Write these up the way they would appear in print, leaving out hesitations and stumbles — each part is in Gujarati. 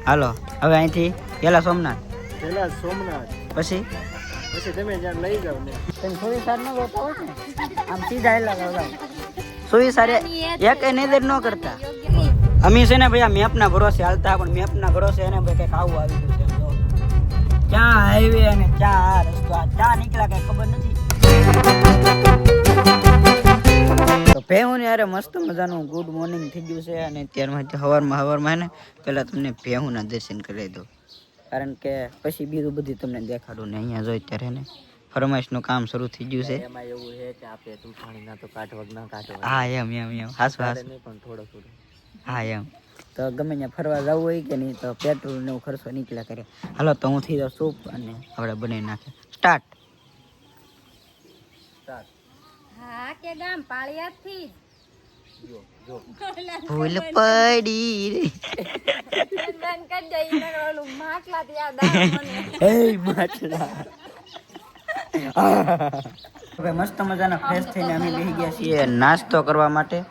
હાલો હવે અહીંથી પેલા સોમનાથ પછી તમે જ્યાં લઈ જાવ ને તમે સુવિચાર ન કરતા હોય ને આમ સીધા હેલા જાવ સુવિચાર એક નિર્દેશ ન કરતા અમે છે ને ભાઈ આ મેપના ભરોસે હાલતા પણ મેપના ભરોસે એને ભાઈ કંઈક આવું આવી ગયું છે ક્યાં હાઈવે અને ક્યાં આ રસ્તો આ ક્યાં નીકળ્યા કઈ ખબર નથી તો ભેહું ને યાર મસ્ત મજાનું ગુડ મોર્નિંગ થઈ ગયું છે અને ત્યારમાં હવારમાં ને પેલા તમને ભેહુંના દર્શન કરી દો કારણ કે પછી બીજું બધું તમને દેખાડું ને અહીંયા જોઈ ત્યારે ને ફરમાઈશનું કામ શરૂ થઈ ગયું છે એમાં એવું છે કે આપણે તુફાણી ના તો કાઢવગ ના કાઢવા હા એમ હાસ નહીં પણ થોડો હા એમ તો ગમે ત્યાં ફરવા જવું હોય કે નહીં તો પેટ્રોલ ને એવું ખર્ચો નીકળ્યા કરે હાલો તો હું થઈ જાઉં સૂપ અને આપણે બનાવી નાખે સ્ટાર્ટ હા કે ગામ પાળિયાદથી ફૂલ પડી મન કર દઈ ને ઓલું માટલા ત્યાં દાવ મને એ માટલા હવે મસ્ત મજાના ફ્રેશ થઈને અમે બેસી ગયા છીએ નાસ્તો કરવા માટે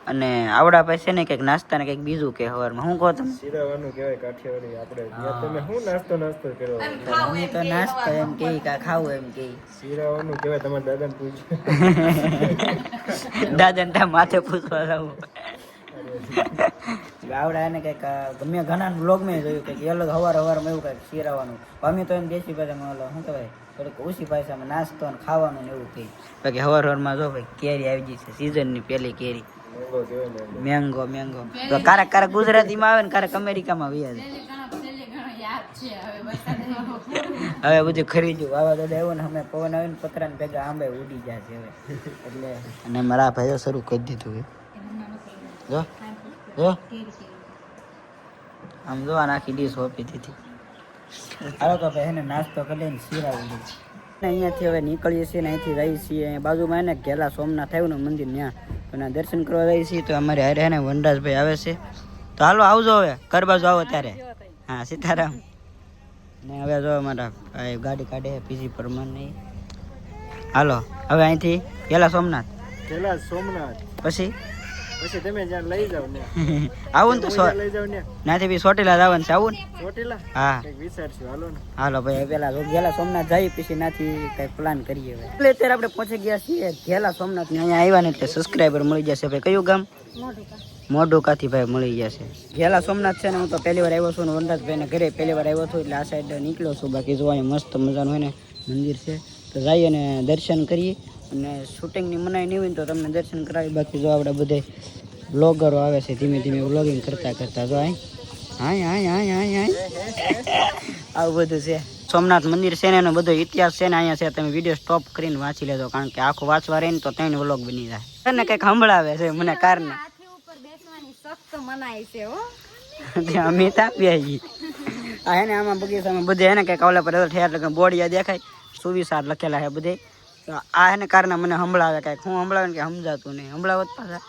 અને આવડા પાસે ને કંઈક નાસ્તા ને કંઈક બીજું કે હવારમાં શું કહો તમે શીરાવાનું કહેવાય કાઠિયાવાડી આપણે તમે શું નાસ્તો કરો અમે તો નાસ્તો એમ કે કા ખાવું એમ કે શીરાવાનું કહેવાય તમારા દાદાને પૂછ દાદાને ત્યાં માથે પૂછવા જવું આવડા એને કંઈક ગમે ઘણા બ્લોગ મેં જોયું કે અલગ હવારમાં એવું કંઈક શીરાવાનું અમે તો એમ દેશી ભાષામાં ઓલો શું કહેવાય થોડીક ઓછી ભાષામાં નાસ્તો અને ખાવાનું ને એવું કહી બાકી હવારમાં જો ભાઈ કેરી આવી ગઈ છે સિઝનની પહેલી કેરી મેંગો તો કારક ગુજરાતીમાં આવે ને કારક અમેરિકામાં વ્યા હવે બધું ખરીદ્યું વાવાઝોડા આવ્યો ને અમે પવન આવે ને પતરા ને ભેગા આંબે ઉડી જાય છે હવે એટલે અને મારા ભાઈઓ શરૂ કરી દીધું જો જો આમ જો આખી ડીશ હોપી દીધી હાલો તો ભાઈ એને નાસ્તો કરી લઈને શીરાવી દીધું અહીંયાથી હવે નીકળીએ છીએ ને અહીંથી જઈએ છીએ બાજુમાં એને ઘેલા સોમનાથ આવ્યું ને મંદિર ત્યાં એના દર્શન કરવા જઈએ છીએ તો અમારે હારે ને વનરાજભાઈ આવે છે તો હાલો આવજો હવે ઘર બાજુ આવો ત્યારે હા સીતારામ ને હવે જો અમારા ભાઈ ગાડી કાઢે પીસી પરમાર નહીં હાલો હવે અહીંથી પેલા સોમનાથ પછી તમે જ્યાં લઈ જાવ ને આવું ને તો લઈ જાવ ને ત્યાંથી બી ચોટીલા જવાનું છે આવું ને ચોટીલા હા વિચારશું હાલો ને હાલો ભાઈ પેલા ગેલા સોમનાથ જઈ પછી નાથી કઈ પ્લાન કરીએ એટલે અત્યારે આપણે પહોંચી ગયા છીએ ગેલા સોમનાથ ને અહીંયા આવ્યા ને એટલે સબસ્ક્રાઈબર મળી જશે ભાઈ કયું ગામ મોઢુકાથી ભાઈ મળી જશે ગેલા સોમનાથ છે ને હું તો પહેલી વાર આવ્યો છું ને વનરાજભાઈ ને ઘરે પહેલી વાર આવ્યો છું એટલે આ સાઈડ નીકળ્યો છું બાકી જો અહીંયા મસ્ત મજાનું હોય ને મંદિર છે તો જઈએ અને દર્શન કરીએ અને શૂટિંગની મનાઈ નહીં હોય તો તમને દર્શન કરાવી બાકી જો આપણે બધે બ્લોગરો આવે છે ધીમે ધીમે બ્લોગિંગ કરતા જો આવું બધું છે સોમનાથ મંદિર છે ને એનો બધો ઇતિહાસ છે ને અહીંયા છે તમે વિડીયો સ્ટોપ કરીને વાંચી લેજો કારણ કે આખું વાંચવા રહે ને તો 3 વ્લોગ બની જાય ને કંઈક સંભળાવે છે મને કારને હાથી ઉપર બેસવાની સખ્ત મનાઈ છે હો અમે તાપી આવી આ હે ને આમાં બગીચામાં બધે હે ને કંઈક ઓલા પર ઠેર બોડિયા દેખાય સુવિચાર લખેલા છે બધે તો આ એને કારણે મને સંભળાવે કંઈક હું સંભળાવે કે સમજાતું નહીં સંભળાવત પાછા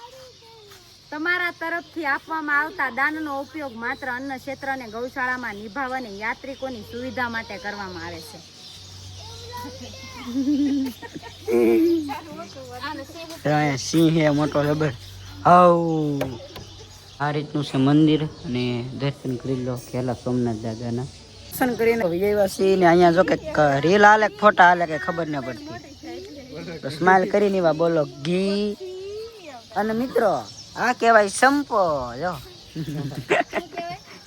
તમારા તરફથી આપવામાં આવતા દાનનો ઉપયોગ માત્ર અન્ન ક્ષેત્ર અને ગૌશાળામાં નિભાવવાની યાત્રિકોની સુવિધા માટે કરવામાં આવે છે સિંહ હે મોટો જબર આ રીતનું છે મંદિર અને દર્શન કરી લો ઘેલા સોમનાથ દાદાના દર્શન કરીને વિજયવાસી ને અહીંયા જો કે રીલ હાલે ફોટા હાલે કે ખબર ન પડતી તો સ્માઈલ કરીને એવા બોલો ઘી અને મિત્રો આ કહેવાય સંપો જો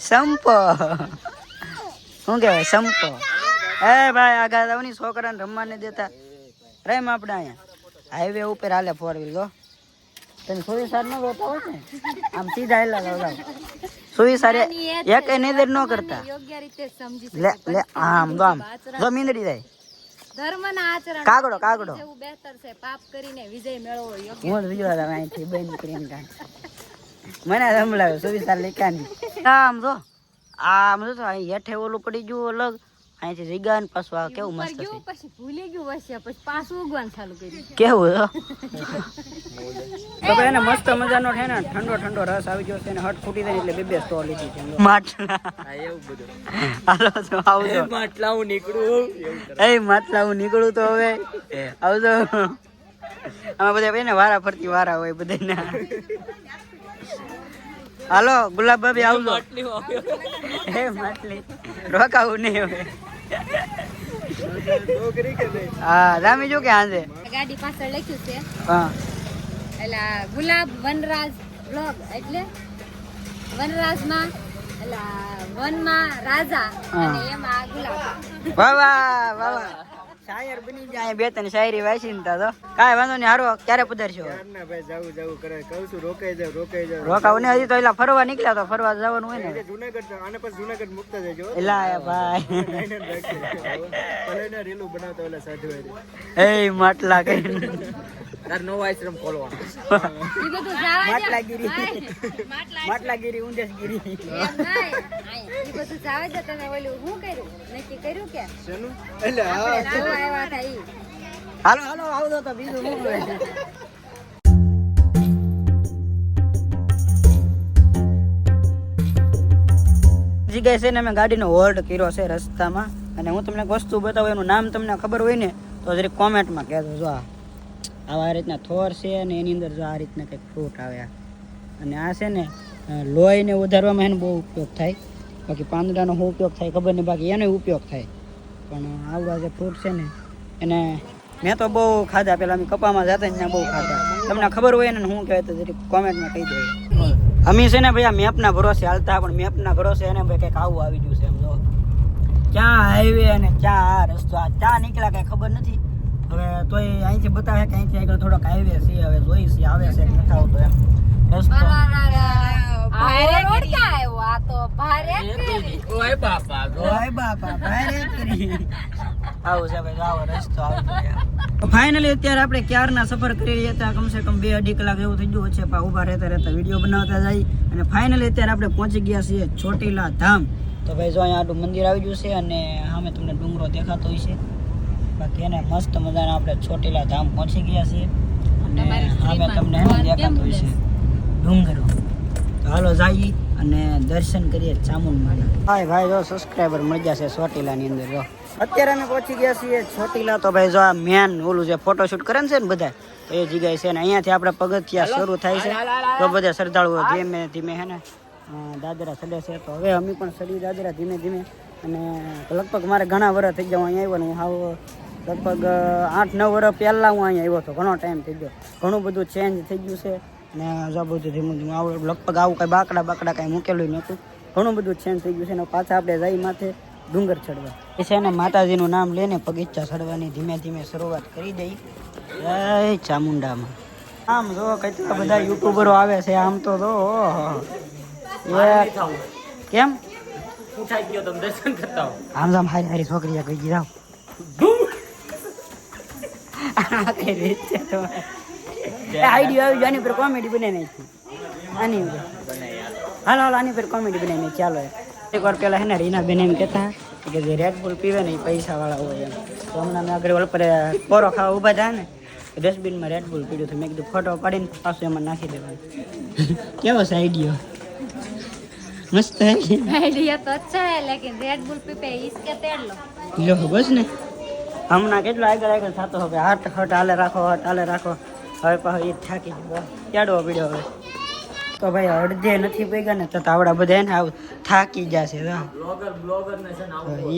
સંપો શું કહેવાય સંપો એ ભાઈ આગળ આવની છોકરાને રમવા નહીં દેતા રેમ આપણે અહીંયા હાઈવે ઉપર હાલે 4 વ્હીલ જો તમે સુવિચાર ન કરતા હોય ને આમ સીધા હેલા જાવ સુવિચાર એક નિર્દેશ ન કરતા યોગ્ય રીતે સમજી લે આમ જો મીંદડી જાય ધર્મના આચરણ કાગડો એવું બહેતર છે પાપ કરીને વિજય મેળવવો યોગ્ય હું વિજય અહીંથી બંધ કરીને કાઢ મને સંભળાવ્યો સુવિચાર લેખાની આમ જો આમ જો અહીં હેઠે ઓલું પડી ગયું અલગ અહીંથી જગ્યા ને પાછું આ કેવું મસ્ત છે પછી ભૂલી ગયું વસ્યા પછી પાછું ઉગવાનું ચાલુ કર્યું કેવું તો એને મસ્ત મજાનો છે ને ઠંડો રસ આવી ગયો છે ને હટ ફૂટી જાય એટલે બે સ્ટોલ લીધી છે માટલા એવું બધું હાલો તો આવજો માટલા હું નીકળું માટલા હું નીકળું તો હવે આવજો આમાં બધા ને વારા ફરતી વારા હોય બધાના હાલો ગુલાબ ભાભી આવજો હે માટલી રોકાવું નહીં હવે ડોગરી કે નહીં હા રામી જો કે હાંજે ગાડી પાછળ લખ્યું છે હા એટલે ગુલાબ વનરાજ બ્લોગ એટલે વનરાજમાં એટલે વનમાં રાજા અને એમાં આ ગુલાબ વાહ વાહ વાહ વાહ શાયર બની જાય બે ત્રણ શાયરી વાંચી ને તો કાંઈ વાંધો નહીં હારો ક્યારે પધારશો ના ભાઈ જાવું કરે કહું છું રોકાઈ જાવ રોકાવું ને હજી તો એલા ફરવા નીકળ્યા તો ફરવા જવાનું હોય ને જુનાગઢ આને પછી જુનાગઢ મુકતા જજો એલા ભાઈ પલેના રીલું બનાવતા ઓલા સાધુ હોય એ માટલા કરીને તાર નવો આશ્રમ ખોલવાનો ઈ બધું જવા દે માટલાગીરી માટલાગીરી ઉંદેશગીરી એમ નહીં ઈ બધું જવા દે તમે ઓલું શું કર્યું નક્કી કર્યું કે શેનું એટલે આપણે નવા આવ્યા હતા ઈ હાલો હાલો આવજો તો બીજું મોકલો જગ્યાએ છે ને મેં ગાડીનો હોલ્ડ કર્યો છે રસ્તામાં અને હું તમને એક વસ્તુ બતાવું એનું નામ તમને ખબર હોય ને તો જરીક કોમેન્ટમાં કહેજો જો આવા રીતના થોર છે અને એની અંદર જો આ રીતના કંઈક ફ્રૂટ આવ્યા અને આ છે ને લોહીને વધારવામાં એનો બહુ ઉપયોગ થાય બાકી પાંદડાનો શું ઉપયોગ થાય ખબર નહીં બાકી એનો ઉપયોગ થાય પણ આવડા જે ફ્રૂટ છે ને એને મેં તો બહુ ખાધા પેલા અમે કપામાં જતા ને ત્યાં બહુ ખાધા તમને ખબર હોય ને હું કહેવાય તો જરીક કોમેન્ટમાં કહી દો અમે છે ને ભાઈ આ મેપના ભરોસે હાલતા પણ મેપના ભરોસે એને ભાઈ કંઈક આવું આવી ગયું છે એમ જો ક્યાં હાઈવે અને ક્યાં આ રસ્તો આ ક્યાં નીકળ્યા કંઈ ખબર નથી હવે તોય અહીંથી બતાવે કે અહીંથી આગળ થોડોક હાઈવે છે હવે જોઈ છે આવે છે કે નથી આવતો એમ રસ્તો ભારે રોડ ક્યાં આવ્યો આ તો ભારે ઓય બાપા ભારે કરી આવું છે ભાઈ આવો રસ્તો આવે ફાઇનલી અત્યારે આપણે ક્યારના સફર કરી રહ્યા હતા કમસે કમ 2-2.5 કલાક એવું થઈ ગયું છે પા ઊભા રહેતા વિડીયો બનાવતા જાય અને ફાઇનલી અત્યારે આપણે પહોંચી ગયા છીએ ચોટીલા ધામ તો ભાઈ જો અહીંયા આટલું મંદિર આવી ગયું છે અને સામે તમને ડુંગરો દેખાતો હોય છે બાકી એને મસ્ત મજાના આપણે ચોટીલા ધામ પહોંચી ગયા છીએ અને સામે તમને એને દેખાતો હોય છે ડુંગરો તો હાલો જઈએ અને દર્શન કરીએ ચામુંડ ભાઈ ભાઈ જો સબસ્ક્રાઈબર મળી જશે ચોટીલાની અંદર જો અત્યારે અમે પહોંચી ગયા છીએ ચોટીલા તો ભાઈ જો આ મેન ઓલું જે ફોટોશૂટ કરે છે ને બધા તો એ જગ્યાએ છે ને અહીંયાથી આપણે પગથિયા શરૂ થાય છે તો બધા શ્રદ્ધાળુઓ ધીમે ધીમે હે ને દાદરા ચડે છે તો હવે અમે પણ ચડી દાદરા ધીમે ધીમે અને લગભગ મારે ઘણા વર્ષ થઈ ગયા અહીંયા આવ્યો હું હાવ લગભગ 8-9 વર્ષ પહેલાં હું અહીંયા આવ્યો હતો ઘણો ટાઈમ થઈ ગયો ઘણું બધું ચેન્જ થઈ ગયું છે ને જો બધું ધીમું ધીમું આવું લગભગ આવું કાંઈ બાકડા કાંઈ મૂકેલું નહોતું ઘણું બધું ચેન્જ થઈ ગયું છે ને પાછા આપણે જઈ માથે ડુંગર ચડવા એ છે ને માતાજીનું નામ લઈને પગીચા ચડવાની ધીમે ધીમે શરૂઆત કરી દઈ જય ચામુંડામાં આમ જો કેટલા બધા યુટ્યુબરો આવે છે આમ તો જો કેમ આમ આમ હારી હારી છોકરી કહી જાવ આઈડિયો આવી આની પર કોમેડી બનાવી નાખી આની હાલો હાલો આની પર કોમેડી બનાવી નાખી ચાલો એકવાર પેલા હે ને રીના બેન એમ કહેતા કે જે રેડબુલ પીવે ને એ પૈસાવાળા હોય એમ તો હમણાં મેં આગળ પર પોરો ખાવા ઊભા થાય ને ડસ્ટબિનમાં રેડબુલ પીડ્યું હતું મેં કીધું ફોટો પાડીને પાછું એમાં નાખી દેવાનું કેવો છે આઈડિયો મસ્ત હે आइडिया तो अच्छा है लेकिन रेड बुल पीपे इसके तेड़ लो લો બસ ને હમણાં કેટલો આગળ થતો હવે હટ હાલે રાખો હવે પાછો એ થાકી ગયો કેડવો પીડ્યો હવે તો ભાઈ અડધે નથી પૈગા ને તો આવડા બધા ને થાકી જશે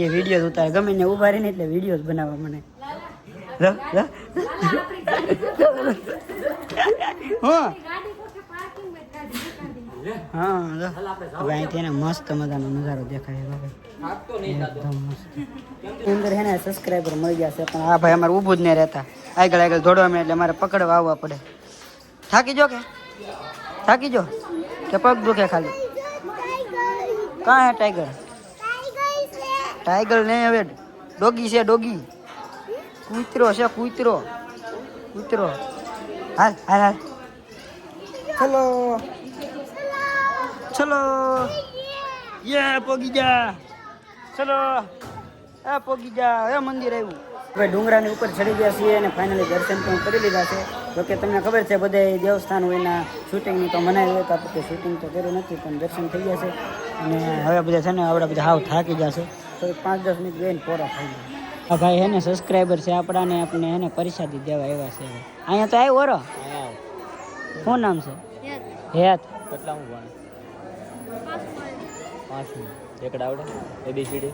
એ વિડીયો ઉતારે ગમે ને ઉભા રહીને એટલે વિડીયો જ બનાવવા મને હા અહીંથી એને મસ્ત મજાનો નજારો દેખાય એકદમ મસ્ત અંદર હે ને સબસ્ક્રાઈબર મળી ગયા છે પણ આ ભાઈ અમારે ઊભું જ નહીં રહેતા આગળ દોડવા મળે એટલે મારે પકડવા આવવા પડે થાકી જો કે પગ દુખે ખાલી કાં હે ટાઈગર નહીં હવે ડોગી છે ડોગી કૂતરો છે કૂતરો હાલ ચલો યે પોગી જા ચલો પોગી જા હવે મંદિર આવ્યું હવે ડુંગરાની ઉપર ચડી ગયા છીએ અને ફાઇનલી દર્શન પણ કરી લીધા છે જોકે તમને ખબર છે બધા દેવસ્થાન હોય એના શૂટિંગની તો મનાવી હોય તો શૂટિંગ તો કર્યું નથી પણ દર્શન થઈ ગયા છે અને હવે બધા છે ને આવડા બધા હાવ થાકી જશે તો 5-10 મિનિટ જોઈને પોરા થઈ ગયા આ ભાઈ હે ને સબસ્ક્રાઈબર છે આપણાને આપણે હે ને પરિસાદી દેવા આવ્યા છે અહીંયા તો આવ્યો ઓરો શું નામ છે હેત કેટલા હું ભણે પાંચમું એકડા આવડે ABCD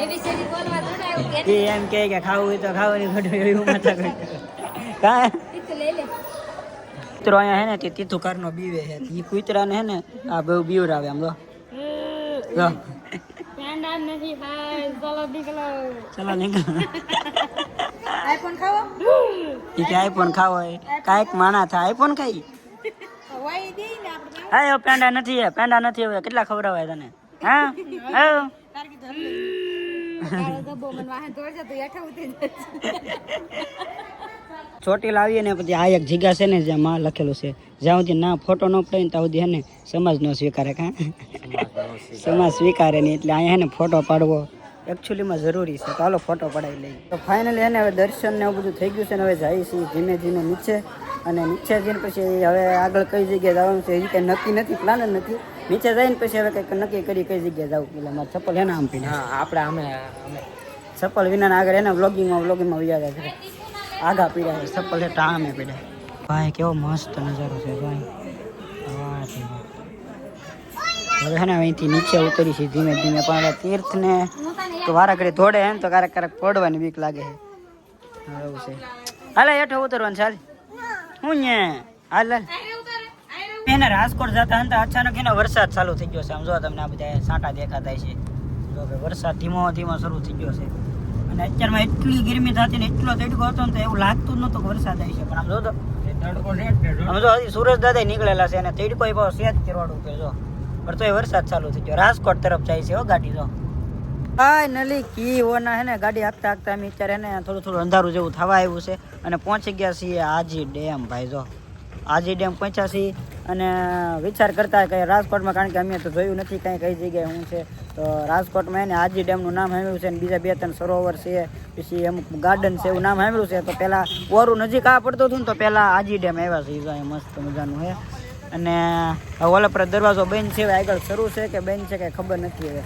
એબીસીડી બોલવા થોડા એવું કે એ એમ કહે કે ખાવું હોય તો ખાવાની ખોટું એવું માથા કા તો લઈ લે કૂતરો અહીંયા હે ને તે તીથું કારનો બીવે છે એ કૂતરાને હે ને આ બહુ બીવરાવે આમ જો પેંડા નથી ભાઈ ચલો દીકલો ચલો નીકળ આઈફોન ખાવો એ કે આઈફોન ખાવો હોય કાંઈક માણા થાય આઈફોન ખાઈ વાઈ દે ને આપણે હા એ પેંડા નથી હવે કેટલા ખવડાવાય તને હા હા તારો ગબ્બો મને વાહન દોડશે તો હેઠા ઉતરી જશે ચોટી લાવીએ ને પછી આ એક જગ્યા છે ને જ્યાં માં લખેલું છે જ્યાં સુધી ના ફોટો ન પડે ને ત્યાં સુધી હે ને સમાજ નો સ્વીકારે કા સમાજ સ્વીકારે નહીં એટલે અહીંયા હે ને ફોટો પાડવો એકચ્યુઅલીમાં જરૂરી છે તો હાલો ફોટો પડાવી લઈએ તો ફાઇનલી એને હવે દર્શન ને એવું બધું થઈ ગયું છે ને હવે જઈએ છીએ ધીમે ધીમે નીચે અને નીચે જઈને પછી હવે આગળ કઈ જગ્યાએ જવાનું છે હજી કંઈ નક્કી નથી પ્લાન જ નથી નીચે જઈને પછી હવે કંઈક નક્કી કરી કઈ જગ્યાએ જવું એટલે મારે ચપ્પલ હે ને આમ પીને આપણે અમે ચપ્પલ વિના આગળ એને વ્લોગિંગમાં વિચાર્યા છે આગા પીડ્યા છે ચપ્પલ છે ટામે પીડ્યા ભાઈ કેવો મસ્ત નજારો છે ભાઈ વાહ જી વાહ. હવે હે ને અહીંથી નીચે ઉતરી છે ધીમે ધીમે પણ તીર્થ ને તો વારા ઘડી દોડે હે ને તો ક્યારેક પડવાની બીક લાગે છે એવું છે હાલે હેઠે ઉતરવાનું ચાલ હું ને હાલ એને રાજકોટ જતા હતા અચાનક એને વરસાદ ચાલુ થઈ ગયો છે આમ જો તમને આ બધા સાંટા દેખાતા છે જો કે વરસાદ ધીમો ધીમો શરૂ થઈ ગયો છે અને અત્યારમાં એટલી ગરમી થતી ને એટલો તડકો હતો ને તો એવું લાગતું જ નહોતું કે વરસાદ આવી છે પણ આમ જો તો આમ જો હજી સુરજ દાદા નીકળેલા છે અને તડકો એ ભાવ સેજ કરવાડું કે જો પણ તોય વરસાદ ચાલુ થઈ ગયો રાજકોટ તરફ જાય છે હો ગાડી જો ફાઇનલી કી ઓના હે ને ગાડી હાંકતા હાંકતા અમે અત્યારે હે ને થોડું અંધારું જેવું થવા આવ્યું છે અને પહોંચી ગયા છીએ આજી ડેમ ભાઈ જો આજી ડેમ પહોંચ્યા છીએ અને વિચાર કરતા કે રાજકોટમાં કારણ કે અમે તો જોયું નથી કાંઈ કઈ જગ્યાએ શું છે તો રાજકોટમાં એને આજી ડેમનું નામ સાંભળ્યું છે અને બીજા 2-3 સરોવર છે પછી અમુક ગાર્ડન છે એવું નામ સાંભળ્યું છે તો પહેલાં ઓરું નજીક આ પડતું હતું ને તો પહેલાં આજી ડેમ આવ્યા છે એ મસ્ત મજાનું છે અને ઓલા પર દરવાજો બંધ છે આગળ શરૂ છે કે બંધ છે કે ખબર નથી હવે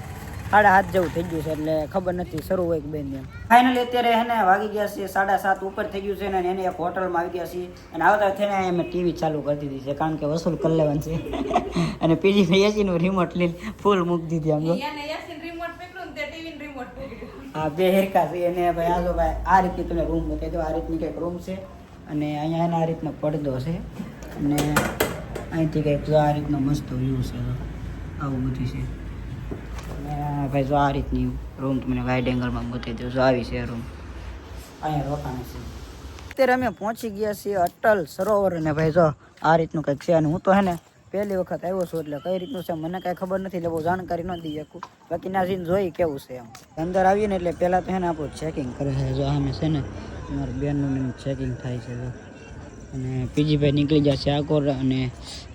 7:30 જેવું થઈ ગયું છે એટલે ખબર નથી શરૂ હોય કે બંધ એમ ફાઇનલી અત્યારે હે ને વાગી ગયા છે 7:30 ઉપર થઈ ગયું છે ને એને એક હોટલમાં આવી ગયા છીએ અને આવતા થઈને અમે ટીવી ચાલુ કરી દીધી છે કારણ કે વસૂલ કરી લેવાનું છે અને પીજી એસીનું રિમોટ લઈને ફૂલ મૂકી દીધી આમ હા બે હેરકા છે એને ભાઈ આજો ભાઈ આ રીતની તમને રૂમ બતાવી દો આ રીતની કંઈક રૂમ છે અને અહીંયા એના આ રીતનો પડદો છે અને અહીંથી કંઈક જો આ રીતનો મસ્ત વ્યૂ છે આવું બધું છે અને ભાઈ જો આ રીતની રૂમ તમને વાઇડ એંગલમાં બતાવી દઉં જો આવી છે રૂમ અહીંયા રોકાણ છે અત્યારે અમે પહોંચી ગયા છીએ અટલ સરોવર અને ભાઈ જો આ રીતનું કંઈક છે અને હું તો હે ને પહેલી વખત આવ્યો છું એટલે કઈ રીતનું છે મને કાંઈ ખબર નથી એટલે બહુ જાણકારી ન દઈ શકું બાકી ના જઈને જોઈ કેવું છે એમ અંદર આવીએ ને એટલે પહેલાં તો હે ને આપણું ચેકિંગ કરે છે જો આમે છે ને મારા બેનનું ચેકિંગ થાય છે જો અને પીજીભાઈ નીકળી જશે આગળ અને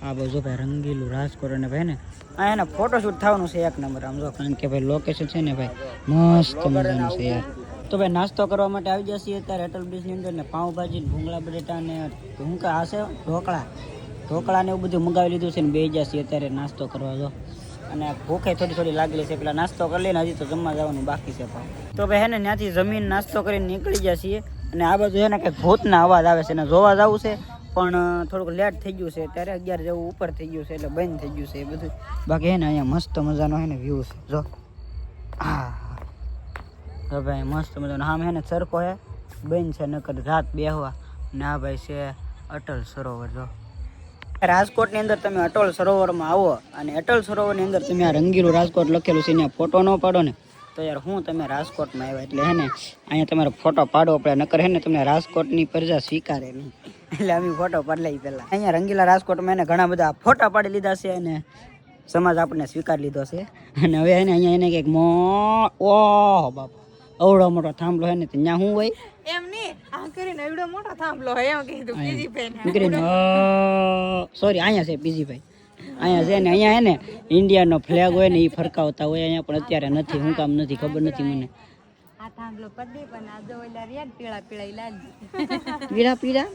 આ બાજુ ભાઈ રંગીલું રાજકોટ અને ભાઈ ને આ એને ફોટોશૂટ થવાનું છે 1 નંબર આમ જો કારણ કે ભાઈ લોકેશન છે ને ભાઈ મસ્ત મજાનું છે યાર તો ભાઈ નાસ્તો કરવા માટે આવી જશે અત્યારે અટલ બ્રિજની અંદર ને પાઉંભાજી ને ભૂંગળા બટેટા ને શું કે આ છે ઢોકળા ને એવું બધું મંગાવી લીધું છે ને બે જશે અત્યારે નાસ્તો કરવા જો અને ભૂખે થોડી લાગેલી છે પેલા નાસ્તો કરી લઈને હજી તો જમવા જવાનું બાકી છે તો ભાઈ હે ને ત્યાંથી જમીન નાસ્તો કરીને નીકળી ગયા છીએ અને આ બાજુ છે ને કંઈક ભૂતના અવાજ આવે છે ને જોવા જવું છે પણ થોડુંક લેટ થઈ ગયું છે ત્યારે 11 જેવું ઉપર થઈ ગયું છે એટલે બંધ થઈ ગયું છે એ બધું બાકી હે ને અહીંયા મસ્ત મજાનો હે ને વ્યૂ છે જો હા તો ભાઈ મસ્ત મજાનો આમ હે ને સરખો હે બંધ છે નકર રાત બેહવા ને આ ભાઈ છે અટલ સરોવર જો રાજકોટની અંદર તમે અટલ સરોવરમાં આવો અને અટલ સરોવરની અંદર તમે આ રંગીલું રાજકોટ લખેલું છે ત્યાં ફોટો ન પાડો ને તો યાર હું તમે રાજકોટમાં આવ્યા એટલે હે ને અહીંયા તમારે ફોટો પાડવો પડે નકર હે ને તમને રાજકોટની પ્રજા સ્વીકારે નહીં એટલે અમે ફોટો પાડી લઈ પહેલાં અહીંયા રંગીલા રાજકોટમાં એને ઘણા બધા ફોટા પાડી લીધા છે અને સમાજ આપણને સ્વીકાર લીધો છે અને હવે એને અહીંયા એને કંઈક ઓહો બાપ અવડો મોટો થાંભલો હે ને ત્યાં શું હોય એમ નહીં આ કરીને એવડો મોટો થાંભલો હોય એમ કીધું પીજીભાઈ સોરી અહીંયા છે પીજીભાઈ અહીંયા છે ને અહીંયા હે ને ઇન્ડિયાનો ફ્લેગ હોય ને એ ફરકાવતા હોય અહીંયા પણ અત્યારે નથી શું કામ નથી ખબર નથી મને આ થાંભલો પડી પણ આ જો ઓલા રેડ પીળા લાલ પીળા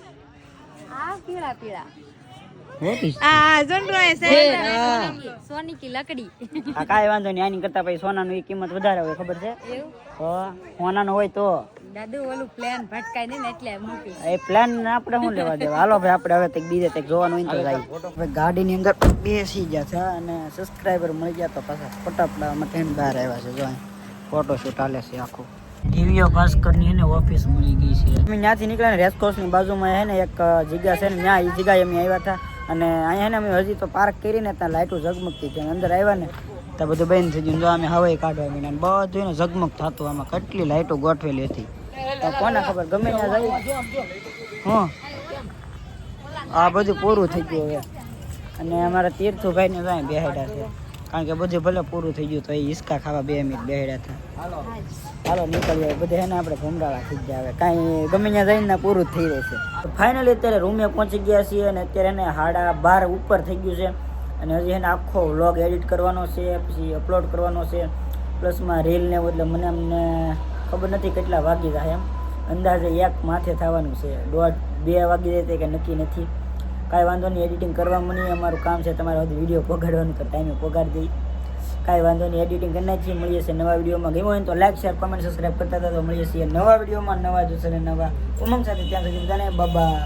આ પીળા What is આ જોનરો છે સોની કી લકડી આ કાંઈ વાંધો નહીં આની કરતા પછી સોનાનું એ કિંમત વધારે હોય ખબર છે એવું તો સોનાનો હોય તો દાદુ ઓલું પ્લાન ભટકાય ને એટલે મૂકી એ પ્લાન આપણે શું લેવા દેવા. હાલો ભાઈ આપણે હવે કંઈક બીજે કંઈક જોવાનું હોય ને તો જાય. હવે ગાડીની અંદર બેસી ગયા છે અને સબસ્ક્રાઈબર મળી ગયા તો પાછા ફટાફડા માટે બહાર આવ્યા છે. જો ફોટોશૂટ હાલે છે આખું. ટીવીઓ ભાસ્કરની એને ઓફિસ મળી ગઈ છે. અમે ત્યાંથી નીકળ્યા ને રેસકોર્સની બાજુમાં છે ને એક જગ્યા છે ને ત્યાં એ જગ્યાએ અમે આવ્યા હતા અને અહીંયા ને અમે હજી તો પાર્ક કરીને ત્યાં લાઇટો ઝગમગતી હતી. અંદર આવ્યા ને તો બધું બંધ થઈ ગયું. જો અમે હવાઈ કાઢવા મીના બધું એને ઝગમગ થતું. આમાં કેટલી લાઇટો ગોઠવેલી હતી તો કોને ખબર. ગમે ત્યાં જાય હું આ બધું પૂરું થઈ ગયું હવે. અને અમારા તીર્થુભાઈને જાય બેહાડ્યા છે કારણ કે બધું ભલે પૂરું થઈ ગયું તો એ હિસકા ખાવા 2 મિનિટ બેહાડ્યા હતા. હાલો નીકળીએ બધે છે ને આપણે ભમરાળા થઈ ગયા. હવે કાંઈ ગમે ત્યાં જઈને પૂરું જ થઈ રહેશે. ફાઇનલી અત્યારે રૂમે પહોંચી ગયા છીએ અને અત્યારે એને 12:30 ઉપર થઈ ગયું છે અને હજી એને આખો વ્લોગ એડિટ કરવાનો છે પછી અપલોડ કરવાનો છે પ્લસમાં રીલ ને એટલે અમને ખબર નથી કેટલા વાગી જાય એમ અંદાજે 1 માથે થવાનું છે. 1:30-2 વાગી જાય કે નક્કી નથી. કાંઈ વાંધો નહીં એડિટિંગ કરવામાં નહીં અમારું કામ છે. તમારે હજી વિડીયો પોગાડવાનું તો ટાઈમે પોગાડી દઈ. કાંઈ વાંધો નહીં એડિટિંગ કરી નાખીએ. મળીએ છીએ નવા વિડીયોમાં. ગમ્યો હોય તો લાઈક શેર કમેન્ટ સબસ્ક્રાઈબ કરતા હતા તો મળીએ છીએ નવા વિડીયોમાં નવા જોશે નવા ઉમંગ સાથે. ત્યાં સુધી બધાને બાય.